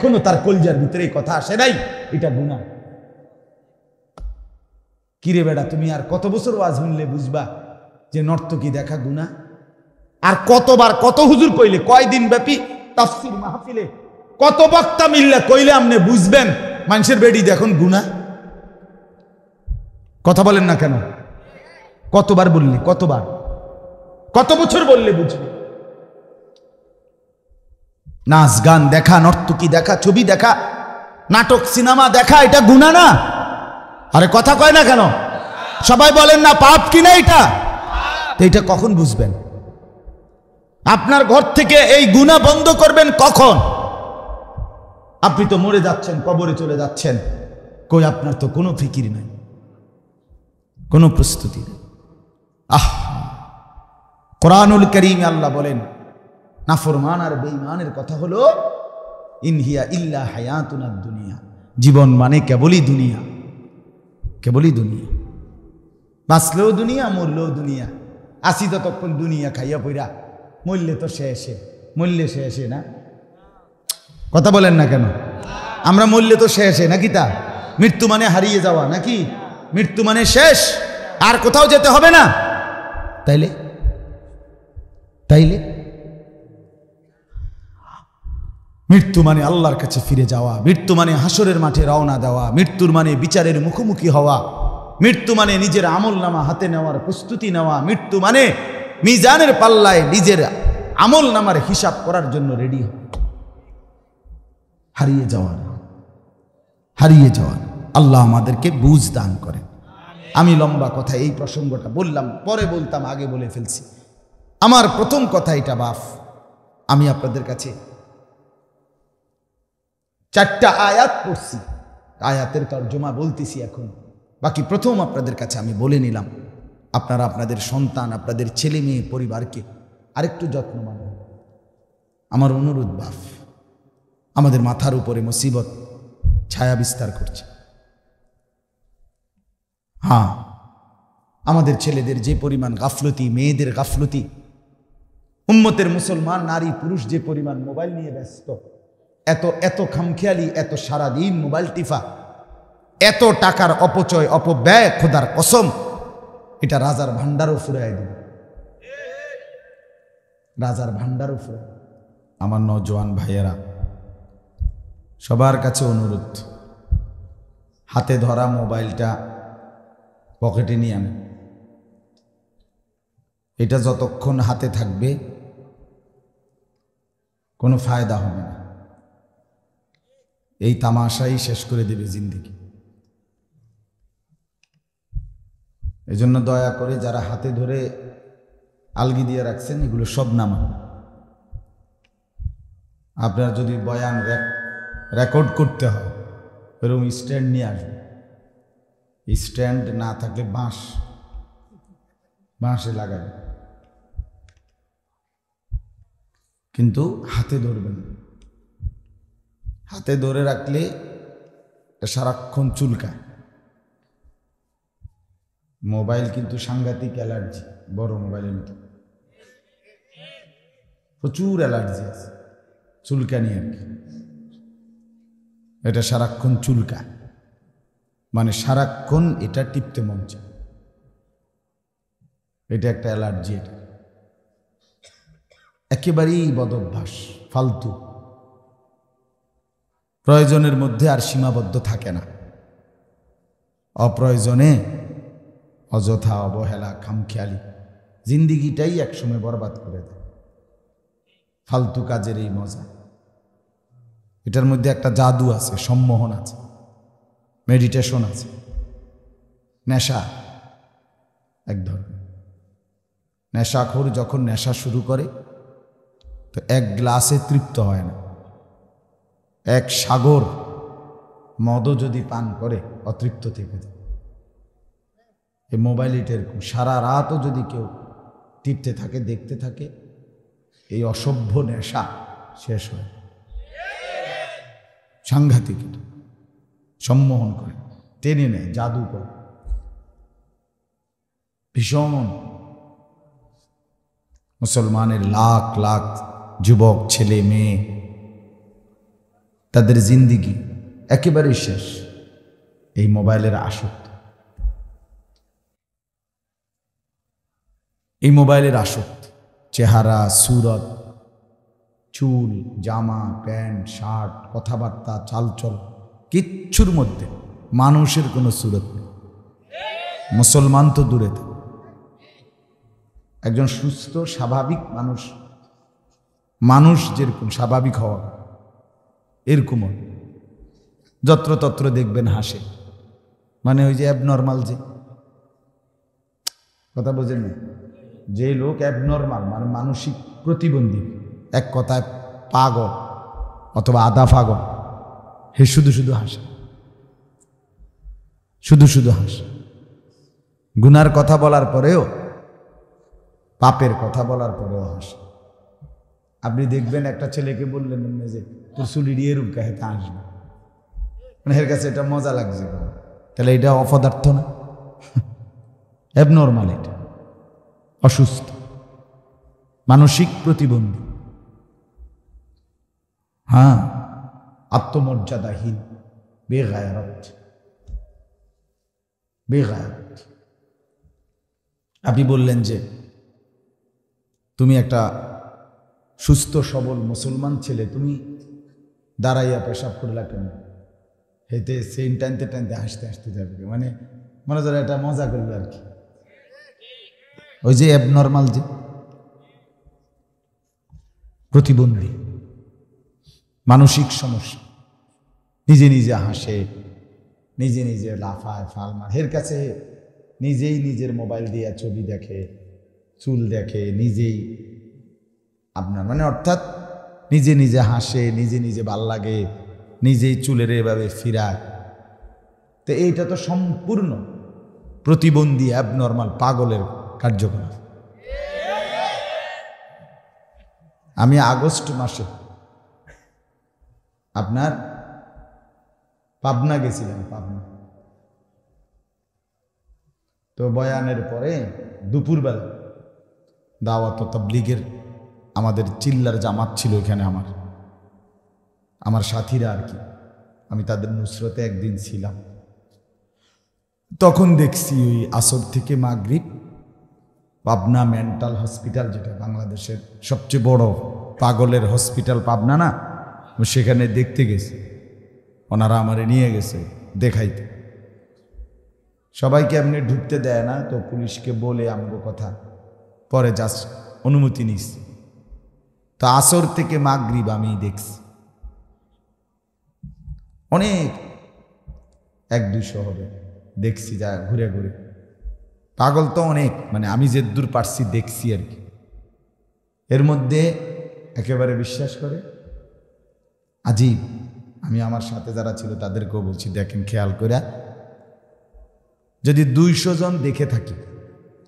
এখনো তার কলজার ভিতরে এই কথা আসে নাই এটা গুনাহ। কিরে বেটা, তুমি আর কত বছর ওয়াজ শুনলে বুঝবা যে নর্তকী দেখা গুনাহ? আর কতবার কত হুজুর কইলে, কয়দিন ব্যাপী তাফসীর মাহফিলে কত বক্তা মিল্লা কইলে আপনি বুঝবেন মানুষের বেডি দেখুন গুনাহ? কথা বলেন না কেন? কতবার বললে, কতবার, কত বছর বললে বুঝবে? নাচ গান দেখা, নর্তকী দেখা, ছবি দেখা, নাটক সিনেমা দেখা, এটা গুনাহ না? আরে কথা কয় না কেন? সবাই বলেন না পাপ কিনা এটা? তো এটা কখন বুঝবেন? আপনার ঘর থেকে এই গুনাহ বন্ধ করবেন কখন? আপনি তো মরে যাচ্ছেন, কবরে চলে যাচ্ছেন, কই আপনার তো কোনো ফিকির নাই, কোনো প্রস্তুতি নেই। কোরআনুল কারীমে আল্লাহ বলেন নাফরমান আর বেঈমানের কথা হলো ইনহিয়া ইল্লা হায়াতুনাদ দুনিয়া, জীবন মানে কেবলই দুনিয়া, কেবলই দুনিয়া। বাঁচলেও দুনিয়া, মরলেও দুনিয়া। আসি ততক্ষণ দুনিয়া খাইয়া পইরা, মরলে তো শেষে, মরলে শেষে না? কথা বলেন না কেন? আমরা মরলে তো শেষে নাকি? তা মৃত্যু মানে হারিয়ে যাওয়া নাকি? মৃত্যু মানে শেষ, আর কোথাও যেতে হবে না। তাইলে তাইলে মৃত্যু মানে আল্লাহর কাছে ফিরে যাওয়া, মৃত্যু মানে হাসরের মাঠে রওনা দেওয়া, মৃত্যুর মানে বিচারের মুখোমুখি হওয়া, মৃত্যু মানে নিজের আমলনামা হাতে নেওয়ার প্রস্তুতি নেওয়া, মৃত্যু মানে মিজানের পাল্লায় নিজের আমলনামার হিসাব করার জন্য রেডি হওয়া। হারিয়ে যাওয়া, হারিয়ে যাওয়া। আল্লাহ আমাদেরকে বুঝ দান করেন। আমি লম্বা কথা এই প্রসঙ্গটা বললাম, পরে বলতাম, আগে বলে ফেলছি। আমার প্রথম কথা এটা বাপ, আমি আপনাদের কাছে 4টা আয়াত পড়ছি, আয়াতের তর্জমা বলতেছি এখন। বাকি প্রথম আপনাদের কাছে আমি বলে নিলাম, আপনারা আপনাদের সন্তান, আপনাদের ছেলে মেয়ে, পরিবারকে আরেকটু যত্নবান হন। আমার অনুরোধ বাপ, আমাদের মাথার উপরে মুসিবত ছায়া বিস্তার করছে। হ্যাঁ, আমাদের ছেলেদের যে পরিমাণ গাফলতি, মেয়েদের গাফলতি, উম্মতের মুসলমান নারী পুরুষ যে পরিমাণ মোবাইল নিয়ে ব্যস্ত, এত এত খামখেয়ালি, এত সারাদিন মোবাইল টিফা, এত টাকার অপচয় অপব্যয়, খোদার কসম এটা রাজার ভান্ডারও ফুরায় দিবে, রাজার ভান্ডারও ফুরায়। আমার নওজোয়ান ভাইয়েরা, সবার কাছে অনুরোধ, হাতে ধরা মোবাইলটা পকেটে নিয়ে আনেন। এটা যতক্ষণ হাতে থাকবে কোনো ফায়দা হবে না, এই তামাশাই শেষ করে দেবে জিন্দেগি। এজন্য দয়া করে যারা হাতে ধরে আলগি দিয়ে রাখছেন, এগুলো সব নামান। আপনার যদি বয়ান রেকর্ড করতে হয়, এরকম স্ট্যান্ড নিয়ে আসবে। স্ট্যান্ড না থাকলে বাঁশে লাগাবে, কিন্তু হাতে ধরবেন। হাতে ধরে রাখলে সারাক্ষণ চুলকায়। মোবাইল কিন্তু সাংঘাতিক অ্যালার্জি, বড় মোবাইলের মতো প্রচুর অ্যালার্জি আছে, চুলকানি আর কি। এটা সারাক্ষণ চুলকায়, মানে সারাক্ষণ এটা টিপতে মন চায়, এটা একটা অ্যালার্জি। এটা একেবারেই বদভ্যাস, ফালতু, প্রয়োজনের মধ্যে আর সীমাবদ্ধ থাকে না। অপ্রয়োজনে অযথা অবহেলা, খামখেয়ালি জিন্দিগিটাই একসময় বরবাদ করে দেয়। ফালতু কাজের এই মজা, এটার মধ্যে একটা জাদু আছে, সম্মোহন আছে, মেডিটেশন আছে, নেশা এক ধরনের। নেশাখোর যখন নেশা শুরু করে তো এক গ্লাসে তৃপ্ত হয় না, এক সাগর মদও যদি পান করে অতৃপ্ত থেকে যায়। এই মোবাইল এটা এরকম, সারা রাতও যদি কেউ টিপতে থাকে, দেখতে থাকে, এই অসভ্য নেশা শেষ হয়। সাংঘাতিক, এটা সম্মোহন করে, টেনে নেয়, জাদু করে ভীষণ। মুসলমানের লাখ লাখ যুবক ছেলে মেয়ে তাদের জিন্দিগি একেবারেই শেষ এই মোবাইলের আসক্তি। এই মোবাইলের আসক্তি, চেহারা, সুরত, চুল, জামা, প্যান্ট, শার্ট, কথাবার্তা, চালচল, কিচ্ছুর মধ্যে মানুষের কোনো সুরত নেই। মুসলমান তো দূরে থাকে, একজন সুস্থ স্বাভাবিক মানুষ যেরকম স্বাভাবিক হওয়া এরকম যত্রতত্র দেখবেন হাসে, মানে ওই যে অ্যাবনর্মাল, যে কথা বোঝেন না, যে লোক অ্যাবনর্মাল মানে মানসিক প্রতিবন্ধী, এক কথায় পাগল অথবা আধা পাগল, হে শুধু শুধু হাসে, শুধু শুধু হাসে। গুনার কথা বলার পরেও, পাপের কথা বলার পরেও হাসে। আপনি দেখবেন একটা ছেলেকে বললেন যে তোর চুলি এরূপ কাহেতে আসবে, মানে এর কাছে এটা মজা লাগছে, তাহলে এটা অপদার্থ না? অ্যাবনর্মাল, এটা অসুস্থ, মানসিক প্রতিবন্ধী, হ্যাঁ, আত্মমর্যাদাহীন, বেগায়রত। আপনি বললেন যে তুমি একটা সুস্থ সবল মুসলমান ছেলে, তুমি দাঁড়াইয়া পেশাব করলা কেন? হেতে সেন টানতে টানতে হাসতে হাসতে যাবে, মানে মনে ধরো এটা মজা করলো আর কি। ওই যে অ্যাবনর্মাল, যে প্রতিবন্ধী, মানসিক সমস্যা, নিজে নিজে হাসে, নিজে নিজে লাফায়, ফাল মার, এর কাছে নিজেই নিজের মোবাইল দিয়ে ছবি দেখে, চুল দেখে, নিজেই আপনার মানে অর্থাৎ নিজে নিজে হাসে, নিজে নিজে ভাল লাগে, নিজেই চুলের এভাবে ফিরায়। তো এইটা তো সম্পূর্ণ প্রতিবন্ধী, অ্যাবনর্মাল, পাগলের কার্যকলাপ। আমি আগস্ট মাসে আপনার পাবনা গেছিলাম, পাবনা। তো বয়ানের পরে দুপুরবেলা দাওয়াত ও তাবলীগের আমাদের চিল্লার জামাত ছিল এখানে, আমার সাথীরা আর কি, আমি তাদের নুসরতে একদিন ছিলাম। তখন দেখছি ওই আসর থেকে মাগরিব পাবনা মেন্টাল হসপিটাল, যেটা বাংলাদেশের সবচেয়ে বড় পাগলের হসপিটাল পাবনা না, সেখানে দেখতে গেছি। ওনারা আমারে নিয়ে গেছে দেখাইতে। সবাইকে এমনি ঢুকতে দেয় না, তো পুলিশকে বলে আমগো কথা, পরে জাস্ট অনুমতি নিস। তো আসর থেকে মাগরিব আমি দেখছি অনেক, 100-200 হবে, দেখছি যা ঘুরে ঘুরে। পাগল তো অনেক, মানে আমি যে দূর পারছি দেখছি আর কি। এর মধ্যে একেবারে বিশ্বাস করে আজীব, আমি আমার সাথে যারা ছিল তাদেরকেও বলছি, দেখেন খেয়াল করে, যদি 200 জন দেখে থাকি,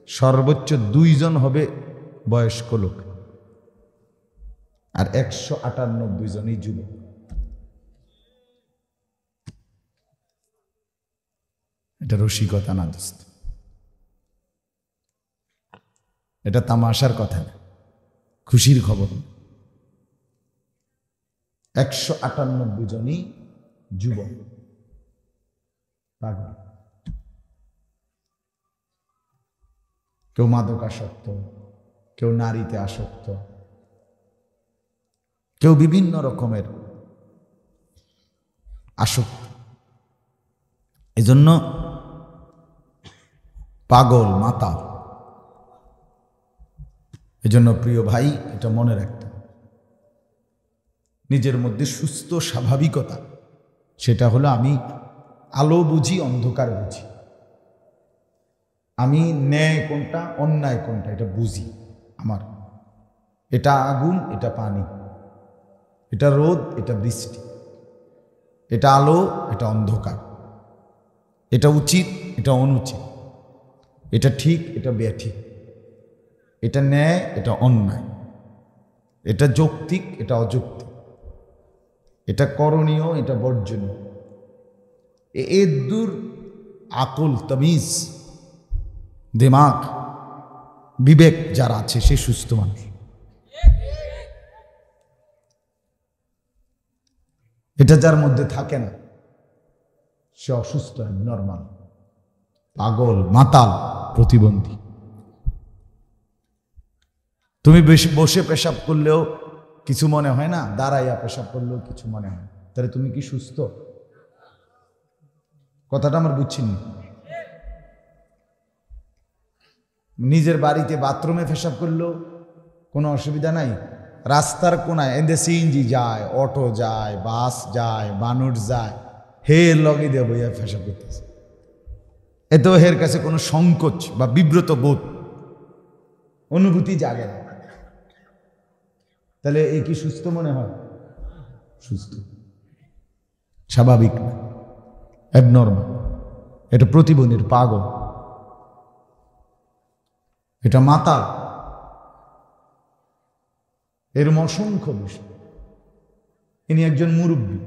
সর্বোচ্চ 2 জন হবে বয়স্ক লোক, আর 198 জনই যুবক। এটা রসিকতা না দোস্ত, এটা তামাশার কথা না, খুশির খবর। 198 জনই যুবক, পাগল। কেউ মাদক আসক্ত, কেউ নারীতে আসক্ত, কেউ বিভিন্ন রকমের আসক্ত। এজন্য পাগল, মাতাল। এজন্য প্রিয় ভাই, এটা মনে রাখতে, নিজের মধ্যে সুস্থ স্বাভাবিকতা, সেটা হলো আমি আলো বুঝি, অন্ধকার বুঝি, আমি ন্যায় কোনটা, অন্যায় কোনটা এটা বুঝি। আমার এটা আগুন, এটা পানি, এটা রোদ, এটা বৃষ্টি, এটা আলো, এটা অন্ধকার, এটা উচিত, এটা অনুচিত, এটা ঠিক, এটা বেঠিক, এটা ন্যায়, এটা অন্যায়, এটা যৌক্তিক, এটা অযৌক্তিক, এটা করণীয়, এটা বর্জনীয়। এদুর আকল, তমিজ, দিমাগ, বিবেক যারা আছে, সে সুস্থ মানুষ। এটা যার মধ্যে থাকে না সে অসুস্থ, নরমাল, পাগল, মাতাল, প্রতিবন্ধী। তুমি বেশি বসে পেশাব করলেও কিছু মনে হয় না, দাঁড়াইয়া পেশাব করলেও কিছু মনে হয়, তাহলে তুমি কি সুস্থ? কথাটা আমার বুঝছেন? নিজের বাড়িতে বাথরুমে পেশাব করলেও কোনো অসুবিধা নাই, রাস্তার কোনায় এদের সিএনজি যায়, অটো যায়, বাস যায়, মানুষ যায়, হে লগে দিয়ে বইয়া পেশাব করতেছে, এতেও হের কাছে কোনো সংকোচ বা বিব্রত বোধ অনুভূতি জাগে না, তাহলে এ কি সুস্থ মনে হয়? সুস্থ, স্বাভাবিক না, অ্যাবনর্মাল। এটা প্রতিবন্ধীর, পাগল, এটা মাতাল। এরম অসংখ্য বিষয়। ইনি একজন মুরব্বী,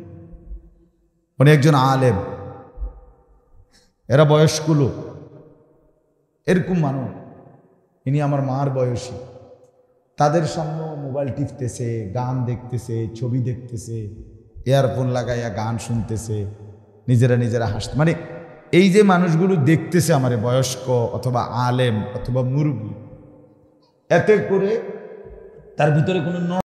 উনি একজন আলেম, এরা বয়স্ক লোক, এরকম মানুষ। ইনি আমার মার বয়সী, তাদের সামনে মোবাইল টিপতেছে, গান দেখতেছে, ছবি দেখতেছে, ইয়ারফোন লাগাইয়া গান শুনতেছে, নিজেরা হাসতে, মানে এই যে মানুষগুলো দেখতেছে আমার বয়স্ক অথবা আলেম অথবা মুরব্বী, এতে করে তার ভিতরে কোনো